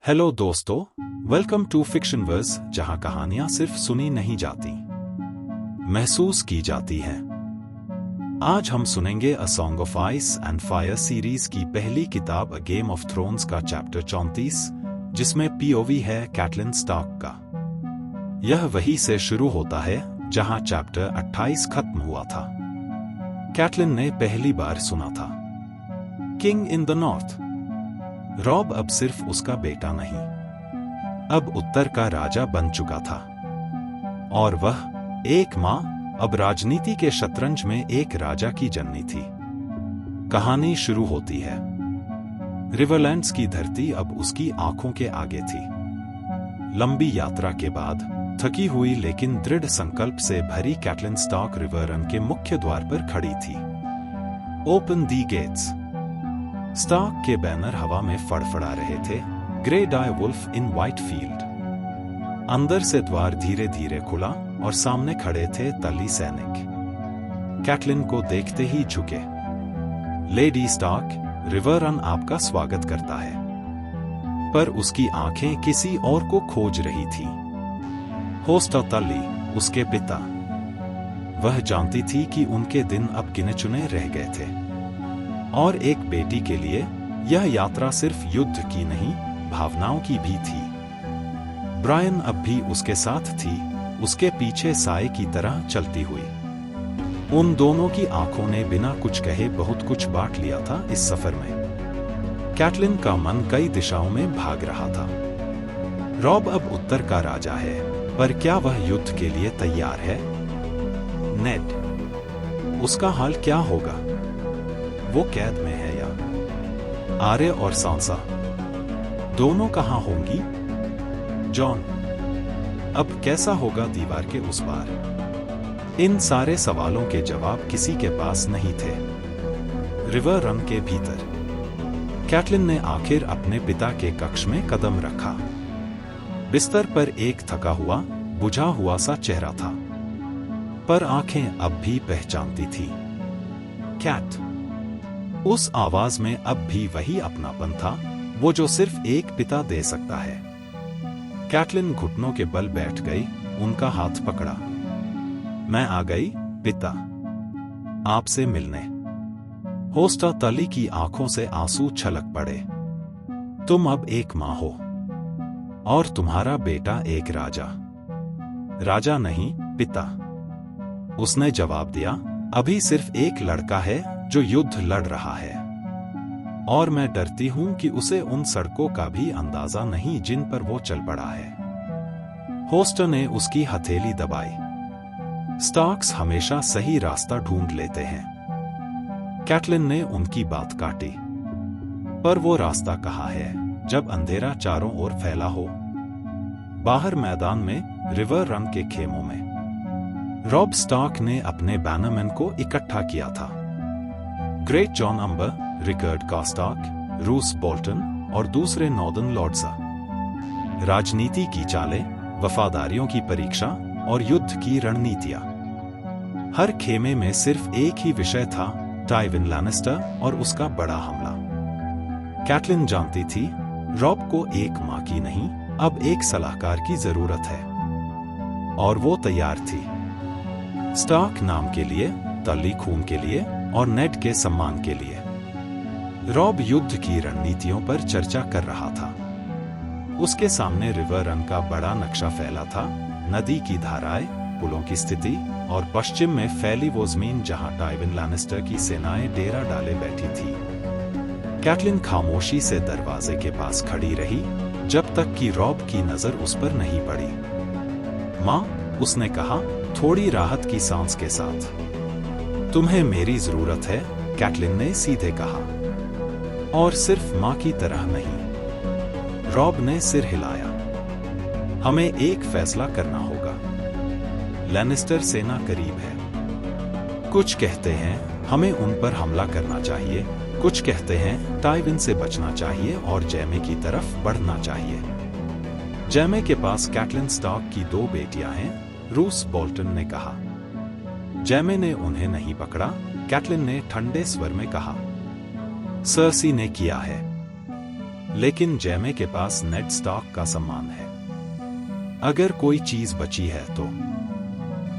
Hello दोस्तों, welcome to फिक्शनवर्स, जहां कहानियां सिर्फ सुनी नहीं जाती, महसूस की जाती हैं। आज हम सुनेंगे a song of ice and fire series की पहली किताब अ गेम ऑफ थ्रोन्स का चैप्टर 34, जिसमें पीओवी है कैटलिन स्टार्क का। यह वहीं से शुरू होता है जहां चैप्टर 28 खत्म हुआ था। कैटलिन ने पहली बार सुना था, king in the north. Robb अब सिर्फ उसका बेटा नहीं, अब उत्तर का राजा बन चुका था, और वह एक मां अब राजनीति के शतरंज में एक राजा की जननी थी। कहानी शुरू होती है। रिवरलैंड्स की धरती अब उसकी आंखों के आगे थी। लंबी यात्रा के बाद थकी हुई लेकिन दृढ़ संकल्प से भरी कैटलिन स्टार्क रिवर रन के मुख्य द्वार पर खड़ी थी। Open the gates. स्टार्क के बैनर हवा में फड़फड़ा रहे थे, grey dire wolf in white field. अंदर से द्वार धीरे धीरे खुला और सामने खड़े थे तली सैनिक। कैटलिन को देखते ही झुके। लेडी स्टार्क, रिवर रन आपका स्वागत करता है। पर उसकी आंखें किसी और को खोज रही थी। होस्ट तली, उसके पिता। वह जानती थी कि उनके दिन अब गिने चुने रह गए थे, और एक बेटी के लिए यह यात्रा सिर्फ युद्ध की नहीं, भावनाओं की भी थी। ब्रायन अब भी उसके साथ थी, उसके पीछे साए की तरह चलती हुई। उन दोनों की आंखों ने बिना कुछ कहे बहुत कुछ बांट लिया था इस सफर में। कैटलिन का मन कई दिशाओं में भाग रहा था। रॉब अब उत्तर का राजा है, पर क्या वह युद्ध के लिए तैयार है? नेड, उसका हाल क्या होगा? वो कैद में है या आर्य और सांसा दोनों कहां होंगी? जॉन अब कैसा होगा दीवार के उस पार? इन सारे सवालों के जवाब किसी के पास नहीं थे। रिवर रन के भीतर कैटलिन ने आखिर अपने पिता के कक्ष में कदम रखा। बिस्तर पर एक थका हुआ, बुझा हुआ सा चेहरा था, पर आंखें अब भी पहचानती थी। कैट। उस आवाज में अब भी वही अपनापन था, वो जो सिर्फ एक पिता दे सकता है। कैटलिन घुटनों के बल बैठ गई, उनका हाथ पकड़ा। मैं आ गई, पिता, आपसे मिलने। होस्ट तली की आंखों से आंसू छलक पड़े। तुम अब एक मां हो, और तुम्हारा बेटा एक राजा। राजा नहीं, पिता, उसने जवाब दिया। अभी सिर्फ एक लड़का है जो युद्ध लड़ रहा है, और मैं डरती हूं कि उसे उन सड़कों का भी अंदाजा नहीं जिन पर वो चल पड़ा है। होस्ट ने उसकी हथेली दबाई। स्टार्क्स हमेशा सही रास्ता ढूंढ लेते हैं। कैटलिन ने उनकी बात काटी। पर वो रास्ता कहाँ है जब अंधेरा चारों ओर फैला हो? बाहर मैदान में, रिवर रन के खेमों में। रॉब स्टार्क ने अपने बैनरमैन को इकट्ठा किया था। ग्रेट जॉन अंबर, रिकर्ड कास्टार्क, रूस बोल्टन और दूसरे नॉर्दर्न लॉर्ड्स। राजनीति की चालें, वफादारियों की परीक्षा और युद्ध की रणनीतियां। हर खेमे में सिर्फ एक ही विषय था, टाइविन लैनिस्टर और उसका बड़ा हमला। कैटलिन जानती थी, रॉब को एक मां की नहीं, अब एक सलाहकार की जरूरत है, और वो तैयार थी। स्टार्क नाम के लिए, तली खून के लिए, और नेड के सम्मान के लिए। रॉब युद्ध की रणनीतियों पर चर्चा कर रहा था। उसके सामने रिवर रन का बड़ा नक्शा फैला था, नदी की धाराएं, पुलों की स्थिति, और पश्चिम में फैली वो जमीन जहां टाइविन लैनिस्टर की सेनाएं डेरा डाले बैठी थी। कैटलिन खामोशी से दरवाजे के पास खड़ी रही, जब तक कि रॉब की नजर उस पर नहीं पड़ी। मां, उसने कहा, थोड़ी राहत की सांस के साथ। तुम्हें मेरी जरूरत है, कैटलिन ने सीधे कहा, और सिर्फ मां की तरह नहीं। रॉब ने सिर हिलाया। हमें एक फैसला करना होगा। लैनिस्टर सेना करीब है। कुछ कहते हैं हमें उन पर हमला करना चाहिए, कुछ कहते हैं टाइविन से बचना चाहिए और जैमे की तरफ बढ़ना चाहिए। जैमे के पास कैटलिन स्टार्क की 2 बेटियां हैं, रूस बोल्टन ने कहा। जैमे ने उन्हें नहीं पकड़ा, कैटलिन ने ठंडे स्वर में कहा। सर्सी ने किया है। लेकिन जैमे के पास नेड स्टार्क का सम्मान है। अगर कोई चीज बची है तो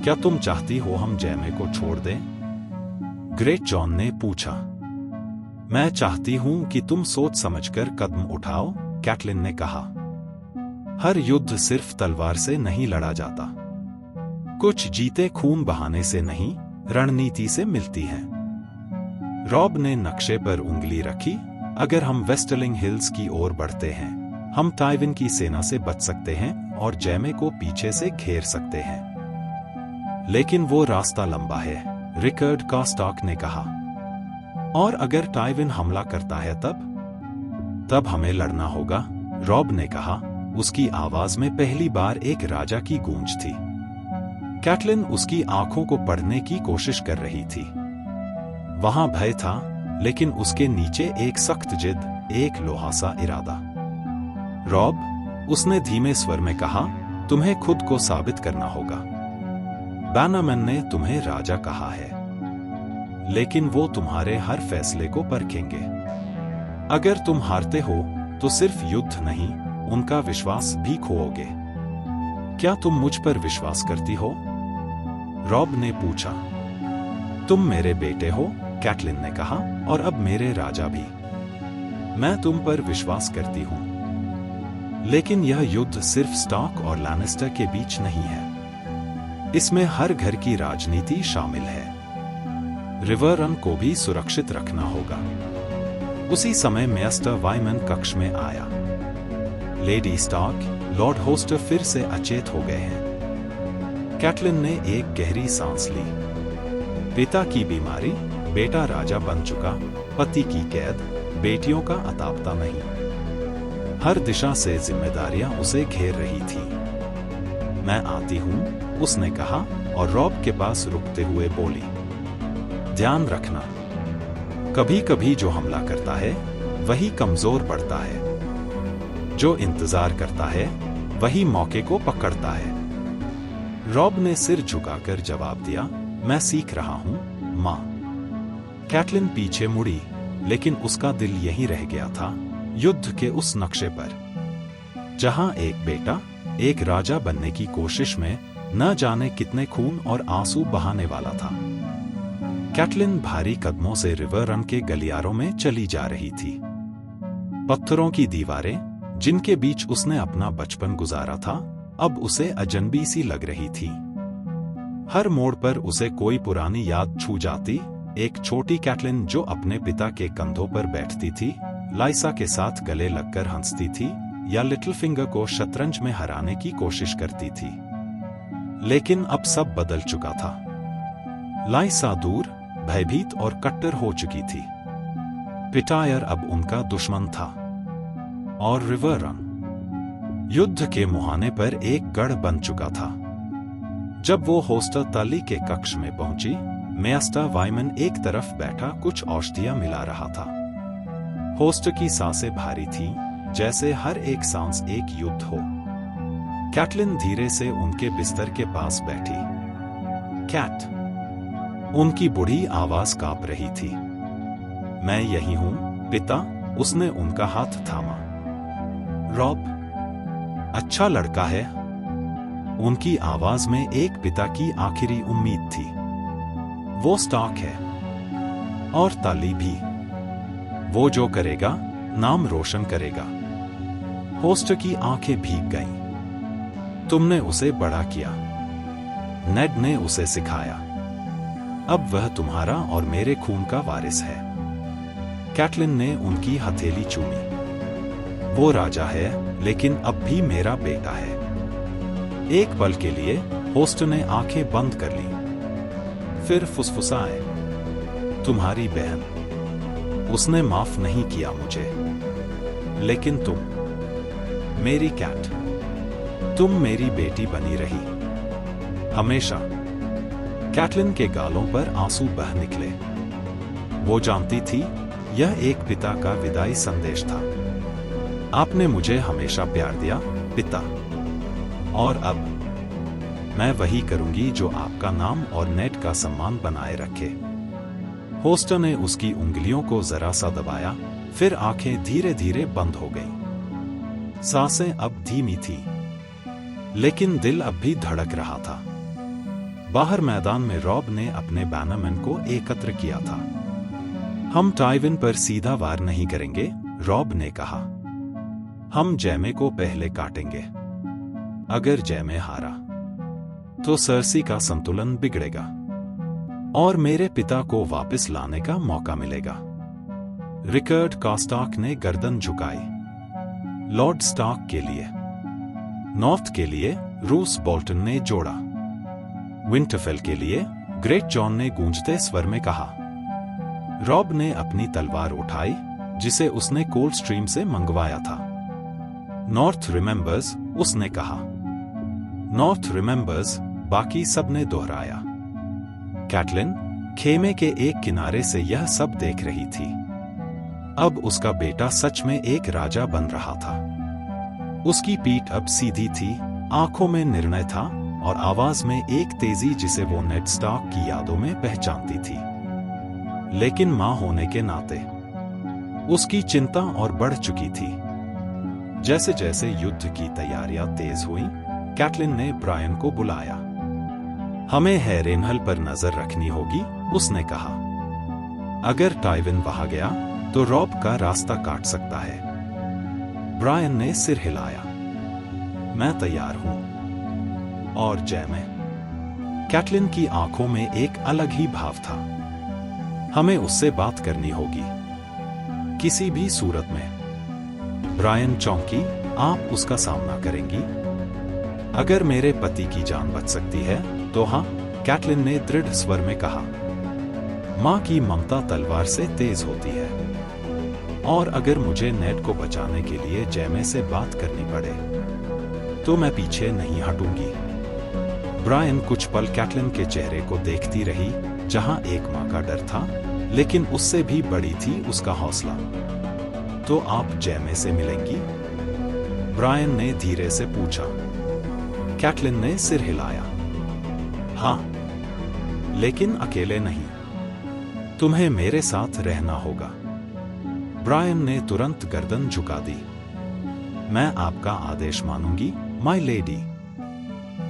क्या तुम चाहती हो हम जैमे को छोड़ दें? ग्रेट जॉन ने पूछा। मैं चाहती हूं कि तुम सोच समझकर कदम उठाओ, कैटलिन ने कहा। हर युद्ध सिर्फ तलवार से नहीं लड़ा जाता। कुछ जीते खून बहाने से नहीं, रणनीति से मिलती हैं। रॉब ने नक्शे पर उंगली रखी। अगर हम वेस्टलिंग हिल्स की ओर बढ़ते हैं, हम टाइविन की सेना से बच सकते हैं और जैमे को पीछे से घेर सकते हैं। लेकिन वो रास्ता लंबा है, रिकर्ड कास्टाक ने कहा। और अगर टाइविन हमला करता है तब हमें लड़ना होगा, रॉब ने कहा। उसकी आवाज में पहली बार एक राजा की गूंज थी। कैटलिन उसकी आंखों को पढ़ने की कोशिश कर रही थी। वहां भय था, लेकिन उसके नीचे एक सख्त जिद, एक लोहा सा इरादा। रॉब, उसने धीमे स्वर में कहा, तुम्हें खुद को साबित करना होगा। बैनरमैन ने तुम्हें राजा कहा है, लेकिन वो तुम्हारे हर फैसले को परखेंगे। अगर तुम हारते हो तो सिर्फ युद्ध नहीं, उनका विश्वास भी खोओगे। क्या तुम मुझ पर विश्वास करती हो? रॉब ने पूछा। तुम मेरे बेटे हो, कैटलिन ने कहा, और अब मेरे राजा भी। मैं तुम पर विश्वास करती हूं। लेकिन यह युद्ध सिर्फ स्टार्क और लैनिस्टर के बीच नहीं है। इसमें हर घर की राजनीति शामिल है। रिवर रन को भी सुरक्षित रखना होगा। उसी समय मेस्टर वाइमन कक्ष में आया। लेडी स्टार्क, लॉर्ड होस्टर फिर से अचेत हो गए हैं। कैटलिन ने एक गहरी सांस ली। पिता की बीमारी, बेटा राजा बन चुका, पति की कैद, बेटियों का अतापता नहीं। हर दिशा से जिम्मेदारियां उसे घेर रही थी। मैं आती हूं, उसने कहा, और रॉब के पास रुकते हुए बोली, ध्यान रखना, कभी कभी जो हमला करता है वही कमजोर पड़ता है। जो इंतजार करता है वही मौके को पकड़ता है। रॉब ने सिर झुकाकर जवाब दिया, मैं सीख रहा हूं, मां। कैटलिन पीछे मुड़ी, लेकिन उसका दिल यहीं रह गया था, युद्ध के उस नक्शे पर, जहां एक बेटा एक राजा बनने की कोशिश में न जाने कितने खून और आंसू बहाने वाला था। कैटलिन भारी कदमों से रिवर रन के गलियारों में चली जा रही थी। पत्थरों की दीवारें, जिनके बीच उसने अपना बचपन गुजारा था, अब उसे अजनबी सी लग रही थी। हर मोड़ पर उसे कोई पुरानी याद छू जाती। एक छोटी कैटलिन जो अपने पिता के कंधों पर बैठती थी, लाइसा के साथ गले लगकर हंसती थी, या लिटिल फिंगर को शतरंज में हराने की कोशिश करती थी। लेकिन अब सब बदल चुका था। लाइसा दूर, भयभीत और कट्टर हो चुकी थी। पिटायर अब उनका दुश्मन था। और रिवर रन युद्ध के मुहाने पर एक गढ़ बन चुका था। जब वो होस्टर ताली के कक्ष में पहुंची, मेस्टर वाइमन एक तरफ बैठा कुछ औषधियां मिला रहा था। होस्ट की सांसें भारी थीं, जैसे हर एक सांस एक युद्ध हो। कैटलिन धीरे से उनके बिस्तर के पास बैठी। कैट, उनकी बूढ़ी आवाज कांप रही थी। मैं यही हूं, पिता, उसने उनका हाथ थामा। रॉब, अच्छा लड़का है। उनकी आवाज में एक पिता की आखिरी उम्मीद थी। वो स्टार्क है, और ताली भी। वो जो करेगा, नाम रोशन करेगा। होस्ट की आंखें भीग गईं। तुमने उसे बड़ा किया। नेड ने उसे सिखाया। अब वह तुम्हारा और मेरे खून का वारिस है। कैटलिन ने उनकी हथेली चूमी। वो राजा है, लेकिन अब भी मेरा बेटा है। एक पल के लिए होस्ट ने आंखें बंद कर ली। फिर फुसफुसाए, तुम्हारी बहन, उसने माफ नहीं किया मुझे। लेकिन तुम, मेरी कैट, तुम मेरी बेटी बनी रही, हमेशा। कैटलिन के गालों पर आंसू बह निकले। वो जानती थी, यह एक पिता का विदाई संदेश था। आपने मुझे हमेशा प्यार दिया, पिता, और अब मैं वही करूंगी जो आपका नाम और नेड का सम्मान बनाए रखे। होस्टर ने उसकी उंगलियों को जरा सा दबाया, फिर आंखें धीरे धीरे बंद हो गईं। सांसें अब धीमी थी, लेकिन दिल अब भी धड़क रहा था। बाहर मैदान में रॉब ने अपने बैनरमैन को एकत्र किया था। हम टाइविन पर सीधा वार नहीं करेंगे, रॉब ने कहा। हम जैमे को पहले काटेंगे। अगर जैमे हारा तो सर्सी का संतुलन बिगड़ेगा और मेरे पिता को वापस लाने का मौका मिलेगा। रिकर्ड कास्टाक ने गर्दन झुकाई। लॉर्ड स्टार्क के लिए, नॉर्थ के लिए रूस बोल्टन ने जोड़ा। विंटरफेल के लिए ग्रेट जॉन ने गूंजते स्वर में कहा। रॉब ने अपनी तलवार उठाई, जिसे उसने कोल्ड स्ट्रीम से मंगवाया था। नॉर्थ रिमेंबर्स, उसने कहा। नॉर्थ रिमेंबर्स, बाकी सब ने दोहराया। कैटलिन खेमे के एक किनारे से यह सब देख रही थी। अब उसका बेटा सच में एक राजा बन रहा था। उसकी पीठ अब सीधी थी, आंखों में निर्णय था और आवाज में एक तेजी जिसे वो नेड स्टार्क की यादों में पहचानती थी। लेकिन मां होने के नाते उसकी चिंता और बढ़ चुकी थी। जैसे जैसे युद्ध की तैयारियां तेज हुईं, कैटलिन ने ब्रायन को बुलाया। हमें हैरेनहल पर नजर रखनी होगी, उसने कहा। अगर टाइविन वहां गया तो रॉब का रास्ता काट सकता है। ब्रायन ने सिर हिलाया। मैं तैयार हूं। और जैमे? कैटलिन की आंखों में एक अलग ही भाव था। हमें उससे बात करनी होगी, किसी भी सूरत में। ब्रायन चौंकी। आप उसका सामना करेंगी? अगर मेरे पति की जान बच सकती है तो हाँ, कैटलिन ने दृढ़ स्वर में कहा। मां की ममता तलवार से तेज होती है, और अगर मुझे नेड को बचाने के लिए जैमे से बात करनी पड़े तो मैं पीछे नहीं हटूंगी। ब्रायन कुछ पल कैटलिन के चेहरे को देखती रही, जहां एक मां का डर था, लेकिन उससे भी बड़ी थी उसका हौसला। तो आप जैमे से मिलेंगी? ब्रायन ने धीरे से पूछा। कैटलिन ने सिर हिलाया। हाँ, लेकिन अकेले नहीं। तुम्हें मेरे साथ रहना होगा। ब्रायन ने तुरंत गर्दन झुका दी। मैं आपका आदेश मानूंगी, माय लेडी।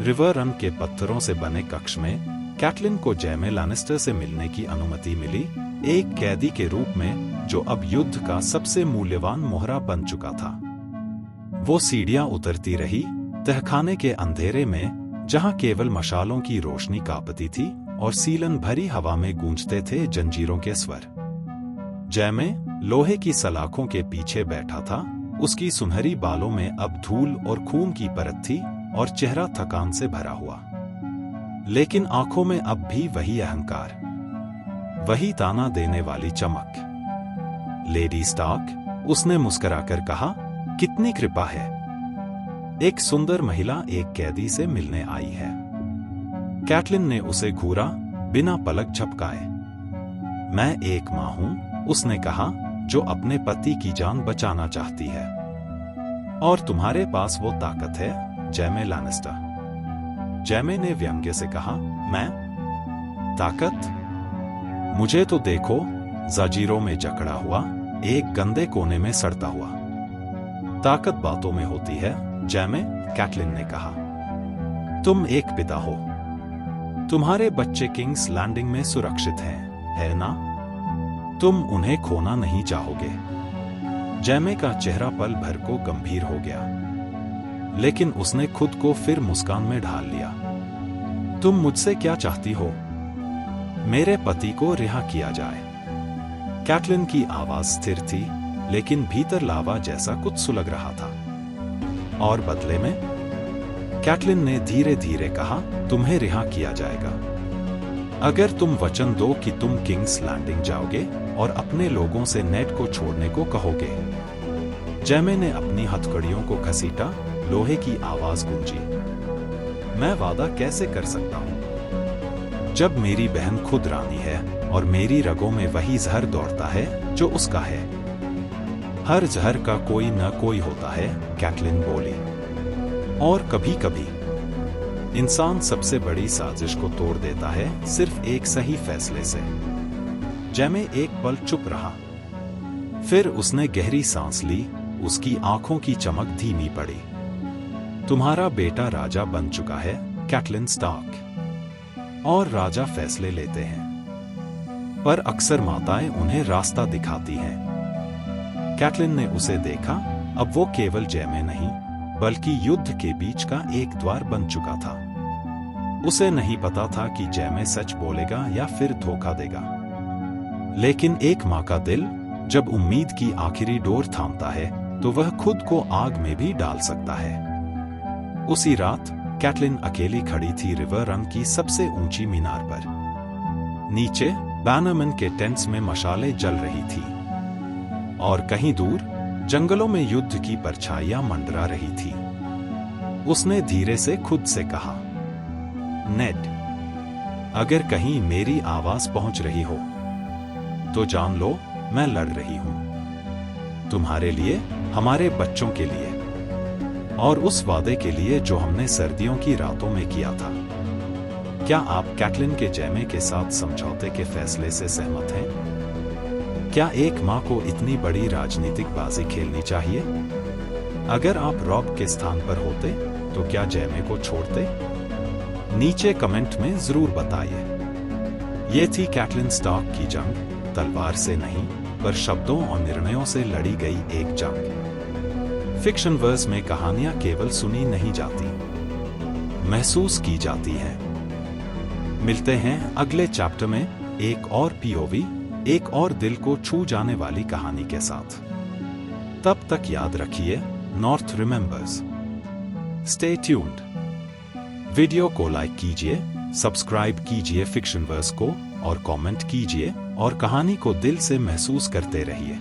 रिवर रन के पत्थरों से बने कक्ष में कैटलिन को जैमे लैनिस्टर से मिलने की अनुमति मिली, एक कैदी के रूप में जो अब युद्ध का सबसे मूल्यवान मोहरा बन चुका था। वो सीढ़ियां उतरती रही, तहखाने के अंधेरे में, जहां केवल मशालों की रोशनी कांपती थी और सीलन भरी हवा में गूंजते थे जंजीरों के स्वर। जैमे लोहे की सलाखों के पीछे बैठा था। उसकी सुनहरी बालों में अब धूल और खून की परत थी और चेहरा थकान से भरा हुआ, लेकिन आंखों में अब भी वही अहंकार, वही ताना देने वाली चमक। लेडी स्टार्क, उसने मुस्कुराकर कहा, कितनी कृपा है। एक सुंदर महिला एक कैदी से मिलने आई है। कैटलिन ने उसे घूरा, बिना पलक झपकाए। मैं एक मां हूं, उसने कहा, जो अपने पति की जान बचाना चाहती है। और तुम्हारे पास वो ताकत है, जैमे लैनिस्टर। जैमे ने व्यंग्य से कहा। मैं? ताकत? मुझे तो देखो, जंजीरों में जकड़ा हुआ, एक गंदे कोने में सड़ता हुआ। ताकत बातों में होती है, जैमे, कैटलिन ने कहा। तुम एक पिता हो। तुम्हारे बच्चे किंग्स लैंडिंग में सुरक्षित हैं, है ना? तुम उन्हें खोना नहीं चाहोगे। जैमे का चेहरा पल भर को गंभीर हो गया, लेकिन उसने खुद को फिर मुस्कान में ढाल लिया। तुम मुझसे क्या चाहती हो? मेरे पति को रिहा किया जाए। कैटलिन की आवाज स्थिर थी, लेकिन भीतर लावा जैसा कुछ सुलग रहा था। और बदले में? कैटलिन ने धीरे धीरे कहा, तुम्हें रिहा किया जाएगा अगर तुम वचन दो कि तुम किंग्स लैंडिंग जाओगे और अपने लोगों से नेड को छोड़ने को कहोगे। जैमे ने अपनी हथकड़ियों को घसीटा, लोहे की आवाज गूंजी। मैं वादा कैसे कर सकता हूं, जब मेरी बहन खुद रानी है और मेरी रगों में वही जहर दौड़ता है जो उसका है। हर जहर का कोई न कोई होता है, कैटलिन बोली। और कभी कभी इंसान सबसे बड़ी साजिश को तोड़ देता है सिर्फ एक सही फैसले से। जैमे एक पल चुप रहा, फिर उसने गहरी सांस ली, उसकी आंखों की चमक धीमी पड़ी। तुम्हारा बेटा राजा बन चुका है, कैटलिन स्टार्क। और राजा फैसले लेते हैं, पर अक्सर माताएं उन्हें रास्ता दिखाती हैं। कैटलिन ने उसे देखा, अब वो केवल जय में नहीं, बल्कि युद्ध के बीच का एक द्वार बन चुका था। उसे नहीं पता था कि जय में सच बोलेगा या फिर धोखा देगा। लेकिन एक माँ का दिल जब उम्मीद की आखिरी डोर थामता है, तो वह खुद को आग में भी डाल सकता है। उसी रात कैटलिन अकेली खड़ी थी रिवर रंग की सबसे ऊंची मीनार पर। नीचे बैनरमैन के टेंट्स में मशालें जल रही थी और कहीं दूर जंगलों में युद्ध की परछाइयां मंडरा रही थी। उसने धीरे से खुद से कहा, नेड, अगर कहीं मेरी आवाज पहुंच रही हो तो जान लो मैं लड़ रही हूं। तुम्हारे लिए, हमारे बच्चों के लिए और उस वादे के लिए जो हमने सर्दियों की रातों में किया था। क्या आप कैटलिन के जैमे के साथ समझौते के फैसले से सहमत हैं? क्या एक मां को इतनी बड़ी राजनीतिक बाजी खेलनी चाहिए? अगर आप रॉब के स्थान पर होते तो क्या जैमे को छोड़ते? नीचे कमेंट में जरूर बताइए। ये थी कैटलिन स्टार्क की जंग, तलवार से नहीं पर शब्दों और निर्णयों से लड़ी गई एक जंग। फिक्शन वर्स में कहानियां केवल सुनी नहीं जाती, महसूस की जाती हैं। मिलते हैं अगले चैप्टर में एक और पीओवी, एक और दिल को छू जाने वाली कहानी के साथ। तब तक याद रखिए, north remembers. Stay tuned. Video को लाइक कीजिए, सब्सक्राइब कीजिए फिक्शन वर्स को और कमेंट कीजिए और कहानी को दिल से महसूस करते रहिए।